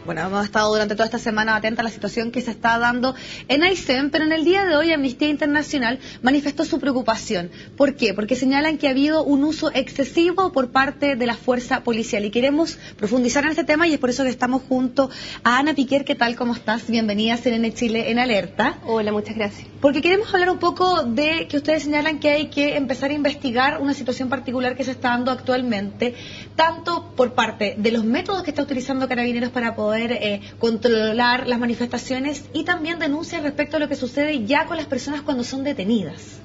bueno, hemos estado durante toda esta semana atentos a la situación que se está dando en Aysén, pero en el día de hoy Amnistía Internacional manifestó su preocupación. ¿Por qué? Porque señalan que ha habido un uso excesivo por parte de la fuerza policial y queremos profundizar en este tema y es por eso que estamos junto a Ana Piquer. ¿Qué tal? ¿Cómo estás? Bienvenida a CNN Chile en Alerta. Hola, muchas gracias. Porque queremos hablar un poco de que ustedes señalan que hay que empezar a investigar una situación particular que se está dando actualmente, tanto por parte de los métodos que está utilizando Carabineros para poder controlar las manifestaciones y también denuncias respecto a lo que sucede ya con las personas cuando son detenidas.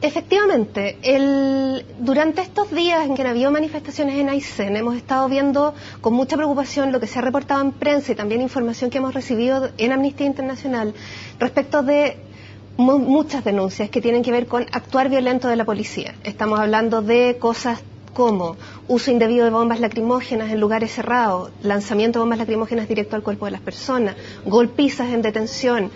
Efectivamente, durante estos días en que han habido manifestaciones en Aysén, hemos estado viendo con mucha preocupación lo que se ha reportado en prensa y también información que hemos recibido en Amnistía Internacional respecto de muchas denuncias que tienen que ver con actuar violento de la policía. Estamos hablando de cosas como uso indebido de bombas lacrimógenas en lugares cerrados, lanzamiento de bombas lacrimógenas directo al cuerpo de las personas, golpizas en detención,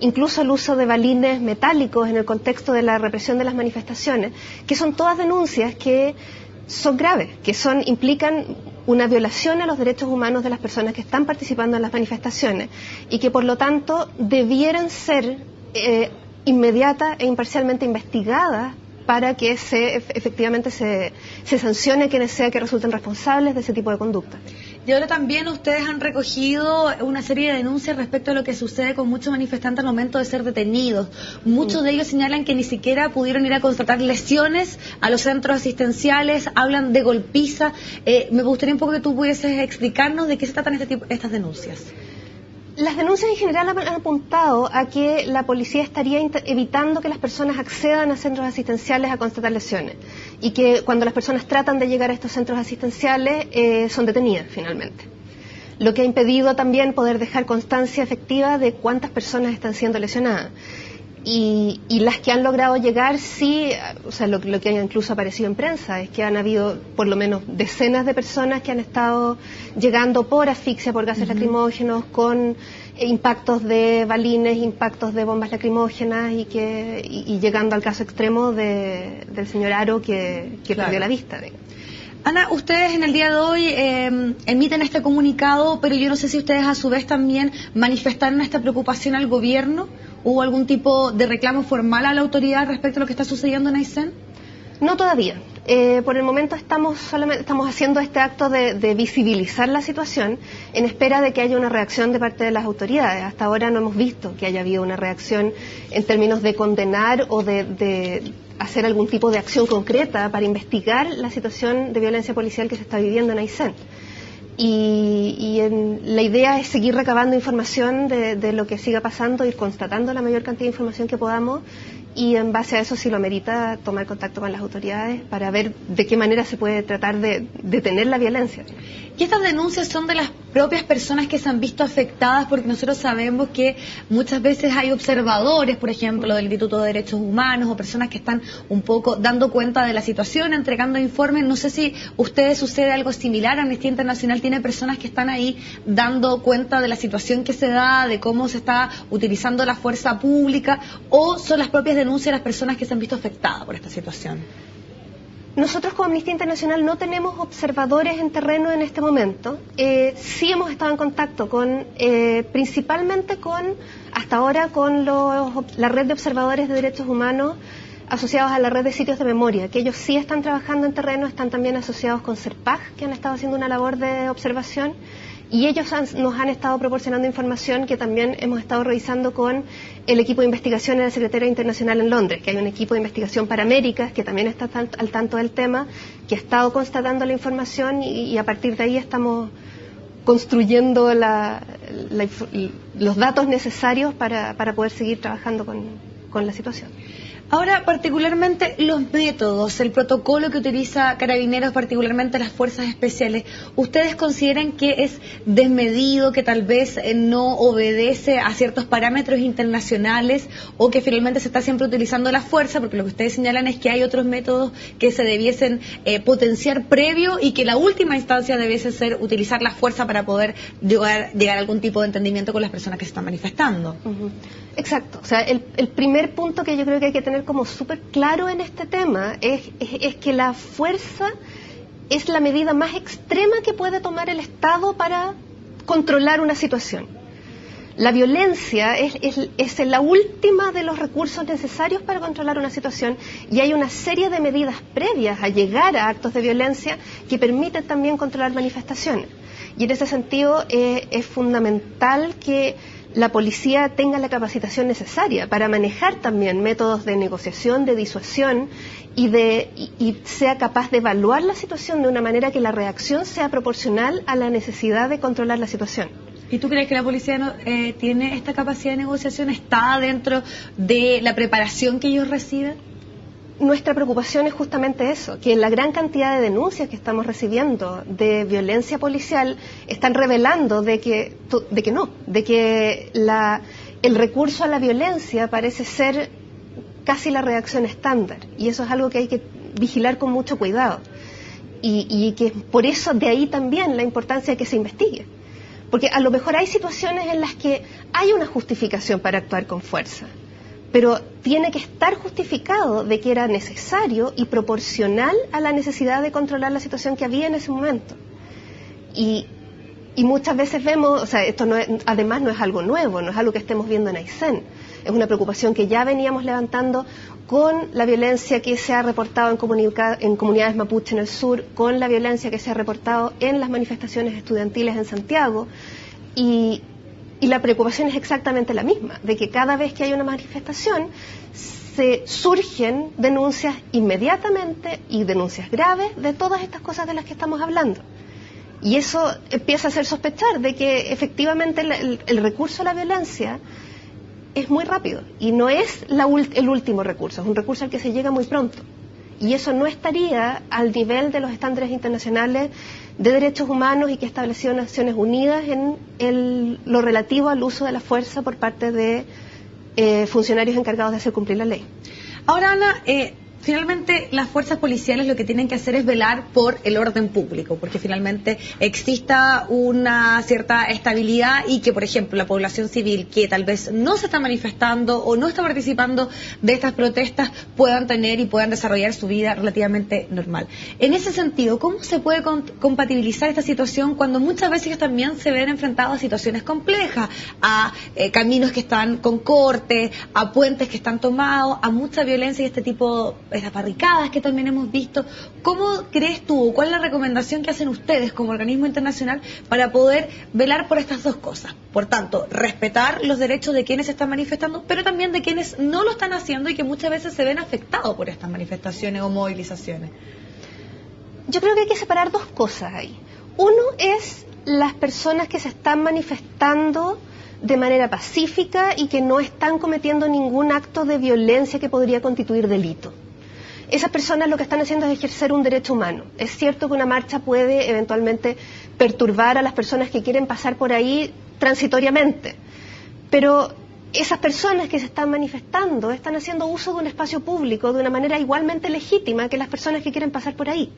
incluso el uso de balines metálicos en el contexto de la represión de las manifestaciones, que son todas denuncias que son graves, que implican una violación a los derechos humanos de las personas que están participando en las manifestaciones y que por lo tanto debieran ser inmediata e imparcialmente investigadas para que efectivamente se sancione a quienes sea que resulten responsables de ese tipo de conducta. Y ahora también ustedes han recogido una serie de denuncias respecto a lo que sucede con muchos manifestantes al momento de ser detenidos. Muchos de ellos señalan que ni siquiera pudieron ir a constatar lesiones a los centros asistenciales, hablan de golpiza. Me gustaría un poco que tú pudieses explicarnos de qué se tratan estas denuncias. Las denuncias en general han apuntado a que la policía estaría evitando que las personas accedan a centros asistenciales a constatar lesiones y que cuando las personas tratan de llegar a estos centros asistenciales son detenidas finalmente. Lo que ha impedido también poder dejar constancia efectiva de cuántas personas están siendo lesionadas. Y las que han logrado llegar, sí, o sea, lo que ha incluso aparecido en prensa es que han habido por lo menos decenas de personas que han estado llegando por asfixia, por gases lacrimógenos, con impactos de balines, impactos de bombas lacrimógenas y llegando al caso extremo del señor Aro que perdió la vista. Ana, ustedes en el día de hoy emiten este comunicado, pero yo no sé si ustedes a su vez también manifestaron esta preocupación al gobierno. ¿Hubo algún tipo de reclamo formal a la autoridad respecto a lo que está sucediendo en Aysén? No todavía. Por el momento estamos haciendo este acto de visibilizar la situación en espera de que haya una reacción de parte de las autoridades. Hasta ahora no hemos visto que haya habido una reacción en términos de condenar o de hacer algún tipo de acción concreta para investigar la situación de violencia policial que se está viviendo en Aysén. La idea es seguir recabando información de lo que siga pasando, ir constatando la mayor cantidad de información que podamos y en base a eso, si lo amerita, tomar contacto con las autoridades para ver de qué manera se puede tratar de detener la violencia. Y estas denuncias son de las propias personas que se han visto afectadas, porque nosotros sabemos que muchas veces hay observadores, por ejemplo, del Instituto de Derechos Humanos o personas que están un poco dando cuenta de la situación, entregando informes. No sé si ustedes sucede algo similar. Amnistía Internacional tiene personas que están ahí dando cuenta de la situación que se da, de cómo se está utilizando la fuerza pública, o son las propias denuncias de las personas que se han visto afectadas por esta situación. Nosotros como Amnistía Internacional no tenemos observadores en terreno en este momento. Sí hemos estado en contacto principalmente hasta ahora con la red de observadores de derechos humanos asociados a la red de sitios de memoria, que ellos sí están trabajando en terreno, están también asociados con CERPAG, que han estado haciendo una labor de observación, y ellos nos han estado proporcionando información que también hemos estado revisando con el equipo de investigación de la Secretaría Internacional en Londres, que hay un equipo de investigación para Américas que también está al tanto del tema, que ha estado constatando la información y a partir de ahí estamos construyendo los datos necesarios para poder seguir trabajando con la situación. Ahora, particularmente los métodos, el protocolo que utiliza Carabineros, particularmente las fuerzas especiales, ¿ustedes consideran que es desmedido, que tal vez no obedece a ciertos parámetros internacionales o que finalmente se está siempre utilizando la fuerza? Porque lo que ustedes señalan es que hay otros métodos que se debiesen potenciar previo y que la última instancia debiese ser utilizar la fuerza para poder llegar a algún tipo de entendimiento con las personas que se están manifestando. Exacto. O sea, el primer punto que yo creo que hay que tener como súper claro en este tema es que la fuerza es la medida más extrema que puede tomar el Estado para controlar una situación. La violencia es la última de los recursos necesarios para controlar una situación, y hay una serie de medidas previas a llegar a actos de violencia que permiten también controlar manifestaciones. Y en ese sentido es fundamental que la policía tenga la capacitación necesaria para manejar también métodos de negociación, de disuasión y sea capaz de evaluar la situación de una manera que la reacción sea proporcional a la necesidad de controlar la situación. ¿Y tú crees que la policía tiene esta capacidad de negociación? ¿Está dentro de la preparación que ellos reciben? Nuestra preocupación es justamente eso, que la gran cantidad de denuncias que estamos recibiendo de violencia policial están revelando de que el recurso a la violencia parece ser casi la reacción estándar, y eso es algo que hay que vigilar con mucho cuidado, y que por eso de ahí también la importancia de que se investigue. Porque a lo mejor hay situaciones en las que hay una justificación para actuar con fuerza, pero tiene que estar justificado de que era necesario y proporcional a la necesidad de controlar la situación que había en ese momento. Y muchas veces vemos, o sea, esto además no es algo nuevo, no es algo que estemos viendo en Aysén, es una preocupación que ya veníamos levantando con la violencia que se ha reportado en comunidades mapuche en el sur, con la violencia que se ha reportado en las manifestaciones estudiantiles en Santiago, y la preocupación es exactamente la misma, de que cada vez que hay una manifestación surgen denuncias inmediatamente y denuncias graves de todas estas cosas de las que estamos hablando. Y eso empieza a hacer sospechar de que efectivamente el recurso a la violencia es muy rápido y no es el último recurso, es un recurso al que se llega muy pronto. Y eso no estaría al nivel de los estándares internacionales de derechos humanos y que estableció Naciones Unidas en lo relativo al uso de la fuerza por parte de funcionarios encargados de hacer cumplir la ley. Ahora, Ana, finalmente las fuerzas policiales lo que tienen que hacer es velar por el orden público, porque finalmente exista una cierta estabilidad y que, por ejemplo, la población civil que tal vez no se está manifestando o no está participando de estas protestas puedan tener y puedan desarrollar su vida relativamente normal. En ese sentido, ¿cómo se puede compatibilizar esta situación cuando muchas veces también se ven enfrentados a situaciones complejas, a caminos que están con corte, a puentes que están tomados, a mucha violencia y este tipo esas barricadas que también hemos visto? ¿Cómo crees tú, cuál es la recomendación que hacen ustedes como organismo internacional para poder velar por estas dos cosas? Por tanto, respetar los derechos de quienes se están manifestando, pero también de quienes no lo están haciendo y que muchas veces se ven afectados por estas manifestaciones o movilizaciones. Yo creo que hay que separar dos cosas ahí. Uno es las personas que se están manifestando de manera pacífica y que no están cometiendo ningún acto de violencia que podría constituir delito. Esas personas lo que están haciendo es ejercer un derecho humano. Es cierto que una marcha puede eventualmente perturbar a las personas que quieren pasar por ahí transitoriamente, pero esas personas que se están manifestando están haciendo uso de un espacio público de una manera igualmente legítima que las personas que quieren pasar por ahí.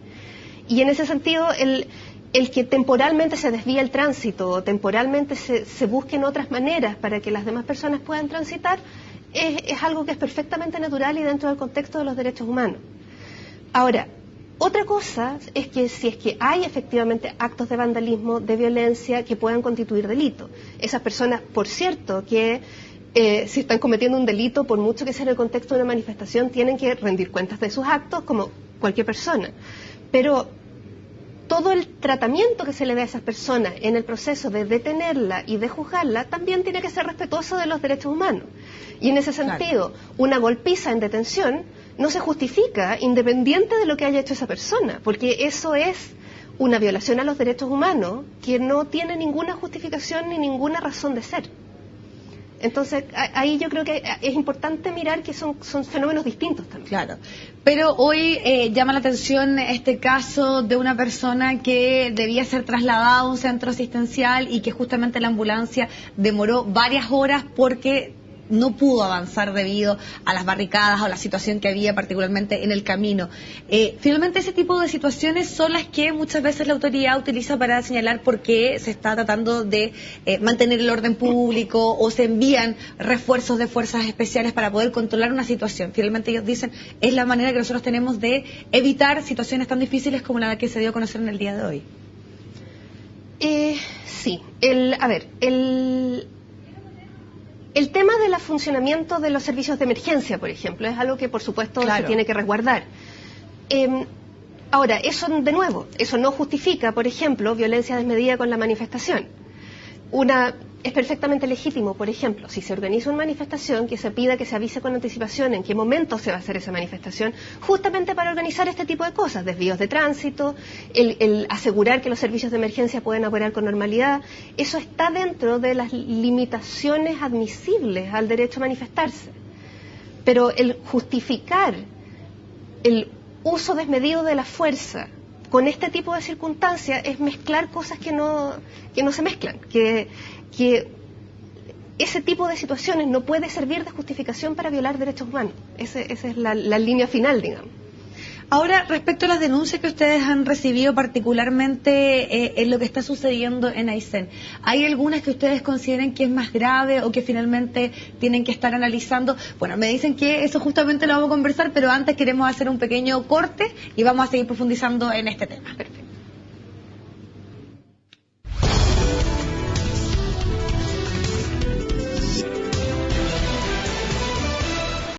Y en ese sentido, el que temporalmente se desvíe el tránsito o temporalmente se busquen otras maneras para que las demás personas puedan transitar es algo que es perfectamente natural y dentro del contexto de los derechos humanos. Ahora, otra cosa es que si es que hay efectivamente actos de vandalismo, de violencia que puedan constituir delito. Esas personas, por cierto, que si están cometiendo un delito, por mucho que sea en el contexto de una manifestación, tienen que rendir cuentas de sus actos como cualquier persona. Pero todo el tratamiento que se le dé a esas personas en el proceso de detenerla y de juzgarla también tiene que ser respetuoso de los derechos humanos. Y en ese sentido, una golpiza en detención no se justifica independiente de lo que haya hecho esa persona, porque eso es una violación a los derechos humanos que no tiene ninguna justificación ni ninguna razón de ser. Entonces, ahí yo creo que es importante mirar que son fenómenos distintos también. Claro, pero hoy llama la atención este caso de una persona que debía ser trasladada a un centro asistencial y que justamente la ambulancia demoró varias horas porque no pudo avanzar debido a las barricadas o la situación que había particularmente en el camino. Finalmente ese tipo de situaciones son las que muchas veces la autoridad utiliza para señalar por qué se está tratando de mantener el orden público o se envían refuerzos de fuerzas especiales para poder controlar una situación. Finalmente ellos dicen, es la manera que nosotros tenemos de evitar situaciones tan difíciles como la que se dio a conocer en el día de hoy. Sí, el tema del funcionamiento de los servicios de emergencia, por ejemplo, es algo que por supuesto se tiene que resguardar. Ahora, eso de nuevo, eso no justifica, por ejemplo, violencia desmedida con la manifestación. Es perfectamente legítimo, por ejemplo, si se organiza una manifestación, que se pida que se avise con anticipación en qué momento se va a hacer esa manifestación, justamente para organizar este tipo de cosas, desvíos de tránsito, el asegurar que los servicios de emergencia pueden operar con normalidad. Eso está dentro de las limitaciones admisibles al derecho a manifestarse. Pero el justificar el uso desmedido de la fuerza con este tipo de circunstancias es mezclar cosas que no se mezclan, que ese tipo de situaciones no puede servir de justificación para violar derechos humanos. Esa es la línea final, digamos. Ahora, respecto a las denuncias que ustedes han recibido particularmente en lo que está sucediendo en Aysén, ¿hay algunas que ustedes consideren que es más grave o que finalmente tienen que estar analizando? Bueno, me dicen que eso justamente lo vamos a conversar, pero antes queremos hacer un pequeño corte y vamos a seguir profundizando en este tema.